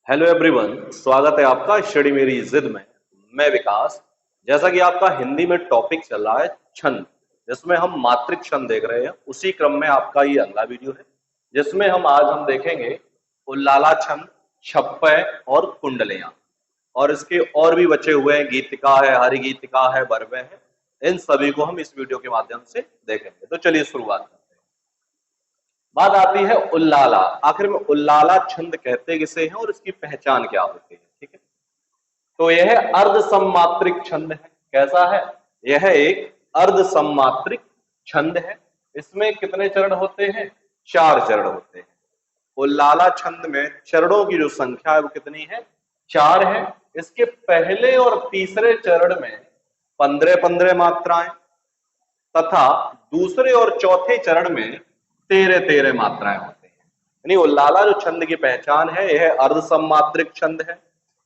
Hello everyone, स्वागत है आपका स्टडी मेरी जिद में। मैं विकास। जैसा कि आपका हिंदी में टॉपिक चल रहा है छंद, जिसमें हम मात्रिक छंद देख रहे हैं, उसी क्रम में आपका ये अगला वीडियो है, जिसमें हम देखेंगे उल्लाला छंद, छप्पय और कुंडलियां। और इसके और भी बचे हुए हैं, गीतिका है, हरिगीतिका है, बरवे है। इन सभी को हम इस वीडियो के माध्यम से देखेंगे। तो चलिए शुरुआत करते हैं। बात आती है उल्लाला। आखिर में उल्लाला छंद कहते किसे हैं और इसकी पहचान क्या होती है? ठीक है, तो यह अर्ध सम्मात्रिक छंद है। कैसा है? यह एक अर्ध सम्मात्रिक छंद है। इसमें कितने चरण होते हैं? 4 चरण होते हैं। उल्लाला छंद में चरणों की जो संख्या है वो कितनी है? 4 है। इसके पहले और तीसरे चरण में 15-15 मात्राएं तथा दूसरे और चौथे चरण में 13-13 मात्राएं होती हैं। यानी उल्लाला जो छंद की पहचान है, यह अर्ध सम्मात्रिक छंद है।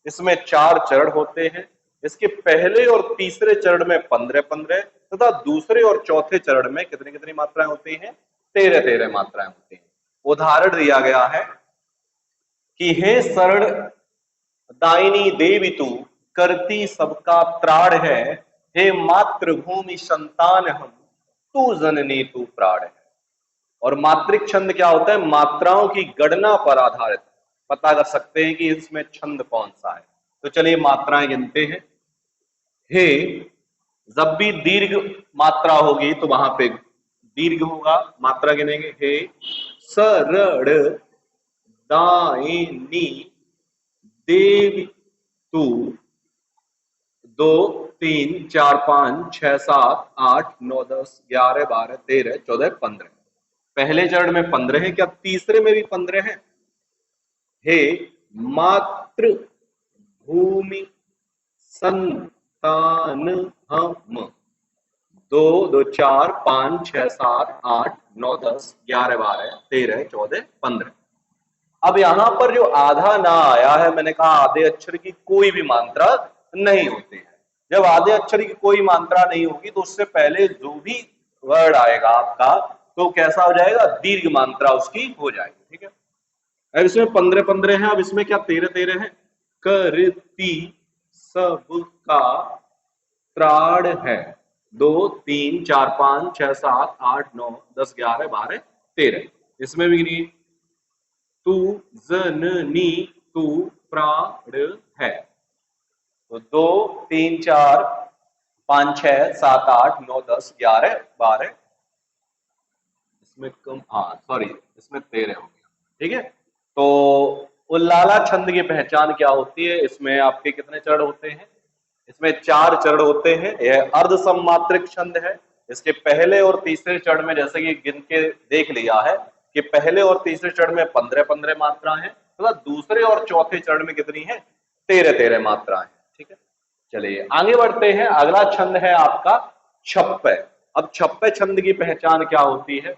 इसमें 4 चरण होते हैं। इसके पहले और तीसरे चरण में 15-15 तथा दूसरे और चौथे चरण में कितनी कितनी मात्राएं होती हैं? 13-13 मात्राएं होती हैं। उदाहरण दिया गया है कि हे शरण दायिनी देवी तू, करती सबका त्राण है। हे मातृभूमि संतान हम, तू जननी तू प्राण है। और मात्रिक छंद क्या होता है? मात्राओं की गणना पर आधारित। पता कर सकते हैं कि इसमें छंद कौन सा है। तो चलिए मात्राएं गिनते हैं। हे, जब भी दीर्घ मात्रा होगी तो वहां पे दीर्घ होगा, मात्रा गिनेंगे। हे शरण दायिनी देवी तू, 2 3 4 5 6 7 8 9 10 11 12 13 14 15। पहले चरण में 15 है, क्या तीसरे में भी 15 है? हे मातृ भूमि संतान हम, 2 2 4 5 6 7 8 9 10 11 12 13 14 15। अब यहां पर जो आधा ना आया है, मैंने कहा आधे अक्षर की कोई भी मात्रा नहीं होती है। जब आधे अक्षर की कोई मात्रा नहीं होगी तो उससे पहले जो भी वर्ड आएगा आपका, तो कैसा हो जाएगा? दीर्घ मात्रा उसकी हो जाएगी। ठीक है, अब इसमें 15-15 है, अब इसमें क्या 13-13 है? करती सबका त्राण है। 2 3 4 5 6 7 8 9 10 11 12 13। इसमें भी नहीं। तू जननी तू प्राण है। तो 2 3 4 5 6 7 8 9 10 11 12। इसमें कम, हाँ सॉरी, इसमें 13 हो गया। ठीक है, तो उल्लाला छंद की पहचान क्या होती है? इसमें आपके कितने चरण होते हैं? इसमें 4 चरण होते हैं। यह अर्ध सम्मात्रिक छंद है। इसके पहले और तीसरे चरण में, जैसे कि गिन के देख लिया है कि पहले और तीसरे चरण में 15-15 मात्रा है, तो दूसरे और चौथे चरण में कितनी है? 13-13 मात्रा है। ठीक है, चलिए आगे बढ़ते हैं। अगला छंद है आपका छप्पय। अब छप्पय छंद की पहचान क्या होती है?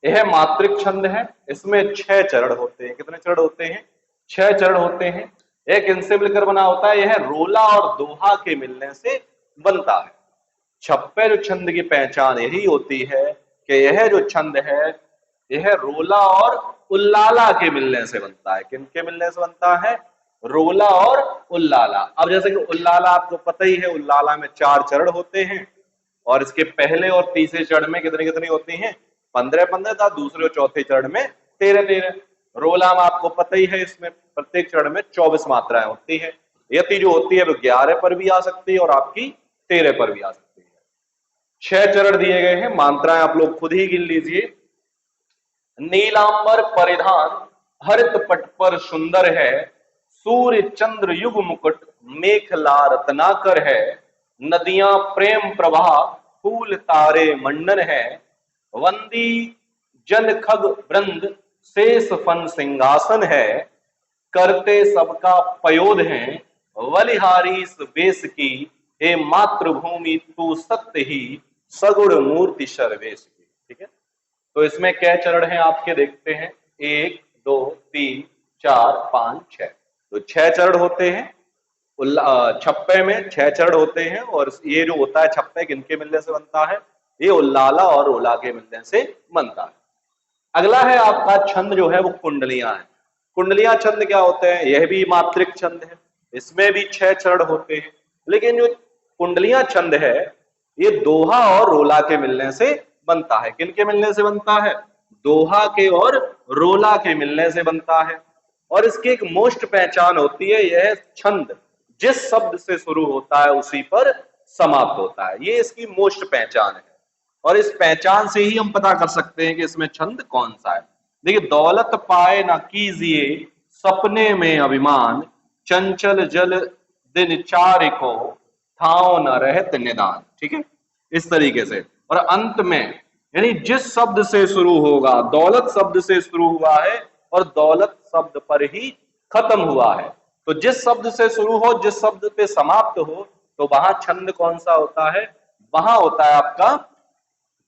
यह मात्रिक छंद है। इसमें 6 चरण होते हैं। कितने चरण होते हैं? 6 चरण होते हैं। एक इनसे मिलकर बना होता है। यह रोला और दोहा के मिलने से बनता है। छप्पे जो छंद की पहचान यही होती है कि यह जो छंद है, यह रोला और उल्लाला के मिलने से बनता है। किनके मिलने से बनता है? रोला और उल्लाला। अब जैसे कि उल्लाला आपको पता ही है, उल्लाला में 4 चरण होते हैं और इसके पहले और तीसरे चरण में कितनी कितनी होती हैं? 15-15 था। दूसरे और चौथे चरण में 13-13। रोला में आपको पता ही है, इसमें प्रत्येक चरण में 24 मात्राएं होती है। यति जो होती है वो 11 पर भी आ सकती है और आपकी 13 पर भी आ सकती है। 6 चरण दिए गए हैं। मात्राएं आप लोग खुद ही गिन लीजिए। नीलांबर परिधान हरित पट पर सुंदर है। सूर्य चंद्र युग मुकुट मेखला रत्नाकर है। नदियां प्रेम प्रवाह फूल तारे मंडन है। वंदी जन खग वृंद शेष फन सिंहासन है। करते सबका पयोध है बलिहारी बेस की। हे मातृभूमि तू सत्य ही सगुण मूर्ति सर्वेश की। ठीक है, तो इसमें क्या चरण हैं आपके? देखते हैं। 1 2 3 4 5 6। तो 6 चरण होते हैं। छप्पे में 6 चरण होते हैं। और ये जो होता है छप्पे किनके मिलने से बनता है? ये उल्लाला और ओला के मिलने से बनता है। अगला है आपका छंद जो है वो कुंडलियां है। कुंडलियां छंद क्या होते हैं? यह भी मात्रिक छंद है, इसमें भी 6 चरण होते हैं। लेकिन जो कुंडलियां छंद है ये दोहा और रोला के मिलने से बनता है। किनके मिलने से बनता है? दोहा के और रोला के मिलने से बनता है। और इसकी एक मोस्ट पहचान होती है, यह छंद जिस शब्द से शुरू होता है उसी पर समाप्त होता है। ये इसकी मोस्ट पहचान है और इस पहचान से ही हम पता कर सकते हैं कि इसमें छंद कौन सा है। देखिए, दौलत पाए ना कीजिए सपने में अभिमान, चंचल जल दिन चार को ठाव न रहत निदान। ठीक है, इस तरीके से। और अंत में यानी जिस शब्द से शुरू होगा, दौलत शब्द से शुरू हुआ है और दौलत शब्द पर ही खत्म हुआ है, तो जिस शब्द से शुरू हो, जिस शब्द पे समाप्त हो, तो वहां छंद कौन सा होता है? वहां होता है आपका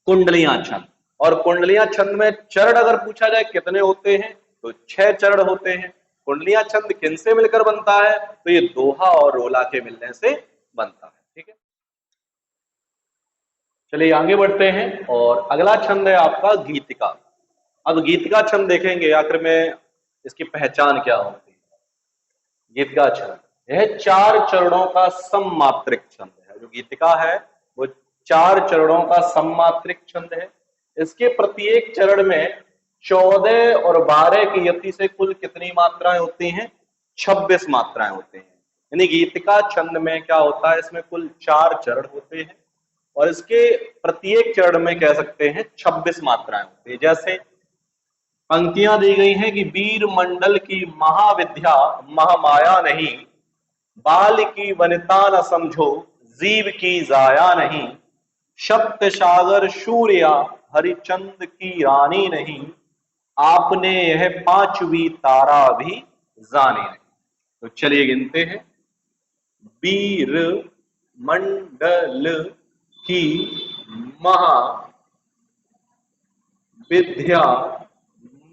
कुंडलियां छंद। और कुंडलियां छंद में चरण अगर पूछा जाए कितने होते हैं, तो 6 चरण होते हैं। कुंडलियां छंद किनसे मिलकर बनता है? तो ये दोहा और रोला के मिलने से बनता है। ठीक है, चलिए आगे बढ़ते हैं और अगला छंद है आपका गीतिका। अब गीतिका छंद देखेंगे आखिर में इसकी पहचान क्या होती है। गीतिका छंद यह 4 चरणों का सममात्रिक छंद है। जो गीतिका है वो 4 चरणों का सममात्रिक छंद है। इसके प्रत्येक चरण में 14 और 12 की यति से कुल कितनी मात्राएं होती हैं? 26 मात्राएं होती हैं। यानी गीतिका छंद में क्या होता है? इसमें कुल 4 चरण होते हैं और इसके प्रत्येक चरण में कह सकते हैं 26 मात्राएं होती है। जैसे पंक्तियां दी गई हैं कि वीर मंडल की महाविद्या महामाया नहीं, बाल की वनिता न समझो जीव की जाया नहीं, सप्त सागर सूर्या हरिचंद की रानी नहीं, आपने यह 5वीं तारा भी जानी नहीं। तो चलिए गिनते हैं। वीर मंडल की महाविद्या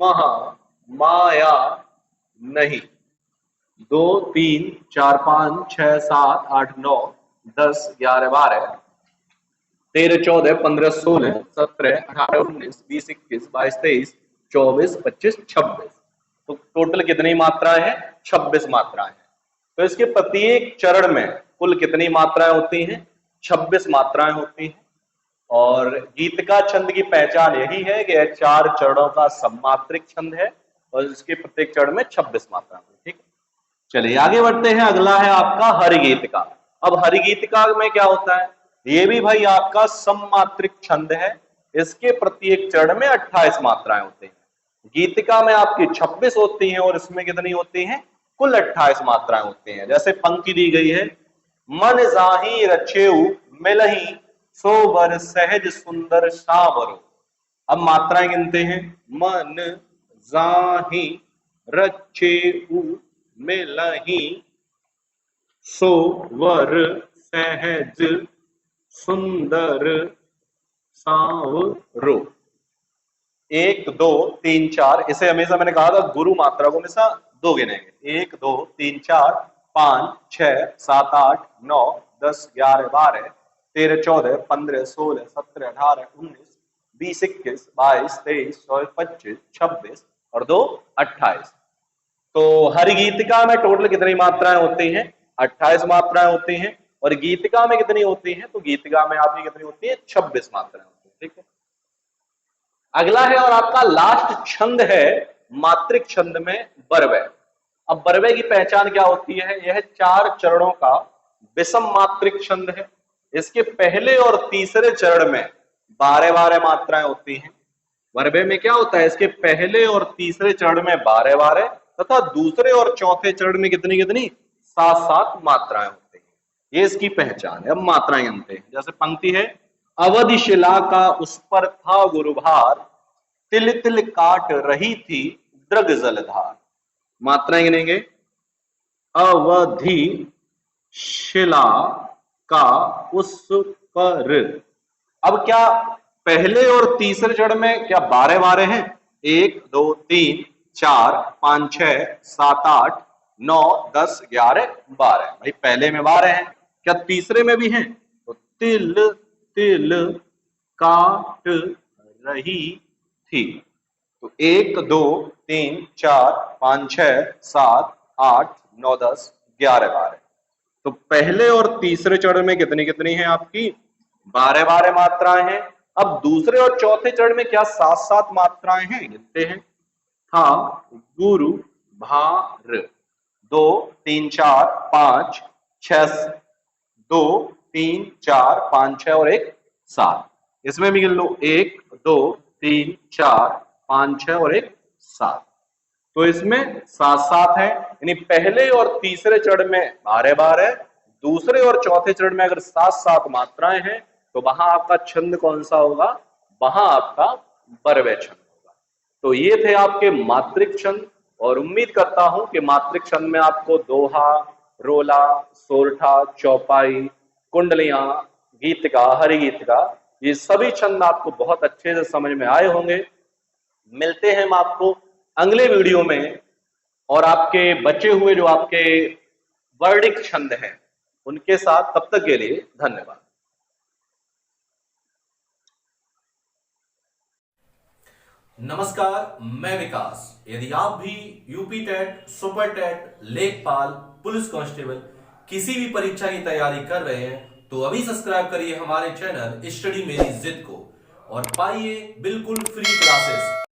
महामाया नहीं। 2 3 4 5 6 7 8 9 10 11 12 13 14 15 16 17 18 19 20 21 22 23 24 25 26। तो टोटल कितनी मात्राएं हैं? 26 मात्राएं हैं। तो इसके प्रत्येक चरण में कुल कितनी मात्राएं होती हैं? 26 मात्राएं होती हैं। और गीतिका छंद की पहचान यही है कि यह 4 चरणों का सममात्रिक छंद है और इसके प्रत्येक चरण में 26 मात्राएं। ठीक है, चलिए आगे बढ़ते हैं। अगला है आपका हरिगीतिका। अब हरिगीतिका में क्या होता है? ये भी भाई आपका सममात्रिक छंद है। इसके प्रत्येक चरण में 28 मात्राएं होती हैं। गीतिका में आपकी 26 होती हैं और इसमें कितनी होती हैं? कुल 28 मात्राएं होती हैं। जैसे पंक्ति दी गई है, मन जाही रचेऊ मिलही सोबर सहज सुंदर सावरो। अब मात्राएं गिनते हैं। मन जाही रचेऊ मिलही सोवर सहज सुंदर सावरो। 1 2 3 4, इसे हमेशा मैंने कहा था गुरु मात्रा को हमेशा 2 गिनेंगे। 1 2 3 4 5 6 7 8 9 10 11 12 13 14 15 16 17 18 19 20 21 22 23 24 25 26 और 2 28। तो हर गीतिका में टोटल कितनी मात्राएं होती हैं? 28 मात्राएं होती हैं। और गीतिका में कितनी होती हैं? तो गीतिका में आपकी कितनी होती है? 26 मात्राएं होती है। ठीक है, अगला है और आपका लास्ट छंद है मात्रिक छंद में बरवे। अब बरवे की पहचान क्या होती है? यह 4 चरणों का विषम मात्रिक छंद है। इसके पहले और तीसरे चरण में 12-12 मात्राएं होती हैं। बरवे में क्या होता है? इसके पहले और तीसरे चरण में 12-12 तथा दूसरे और चौथे चरण में कितनी कितनी? 7-7 मात्राएं होती हैं। ये इसकी पहचान है। अब मात्राएं गिनते हैं। जैसे पंक्ति है, अवधि शिला का उस पर था गुरुभार, तिल तिल काट रही थी दृग जलधार। मात्राएं गिनेंगे। अवधि शिला का उस पर। अब क्या पहले और तीसरे चरण में क्या 12-12 हैं? 1 2 3 4 5 6 7 8 9 10 11 12। भाई पहले में 12 हैं, क्या तीसरे में भी हैं? तो तिल तिल काट रही थी। तो 1 2 3 4 5 6 7 8 9 10 11 12। तो पहले और तीसरे चरण में कितनी कितनी है आपकी 12 12 मात्राएं हैं। अब दूसरे और चौथे चरण में क्या 7 7 मात्राएं हैं, गिनते हैं। था गुरु भार 2 3 4 5 6 2 3 4 5 6 और 1 7। इसमें भी गिन लो 1 2 3 4 5 6 और 1 7। तो इसमें 7 7 है, यानी पहले और तीसरे चरण में 12 12, दूसरे और चौथे चरण में अगर 7 7 मात्राएं हैं तो वहां आपका छंद कौन सा होगा, वहां आपका बरवे छंद होगा। तो ये थे आपके मात्रिक छंद, और उम्मीद करता हूं कि मात्रिक छंद में आपको दोहा, रोला, सोरठा, चौपाई, कुंडलियां, गीतिका, हरिगीतिका, ये सभी छंद आपको बहुत अच्छे से समझ में आए होंगे। मिलते हैं हम आपको अगले वीडियो में, और आपके बचे हुए जो आपके वर्णिक छंद हैं उनके साथ। तब तक के लिए धन्यवाद। नमस्कार, मैं विकास। यदि आप भी यूपी टेट, सुपर टेट, लेखपाल, पुलिस कांस्टेबल किसी भी परीक्षा की तैयारी कर रहे हैं तो अभी सब्सक्राइब करिए हमारे चैनल स्टडी मेरी जिद को और पाइए बिल्कुल फ्री क्लासेस।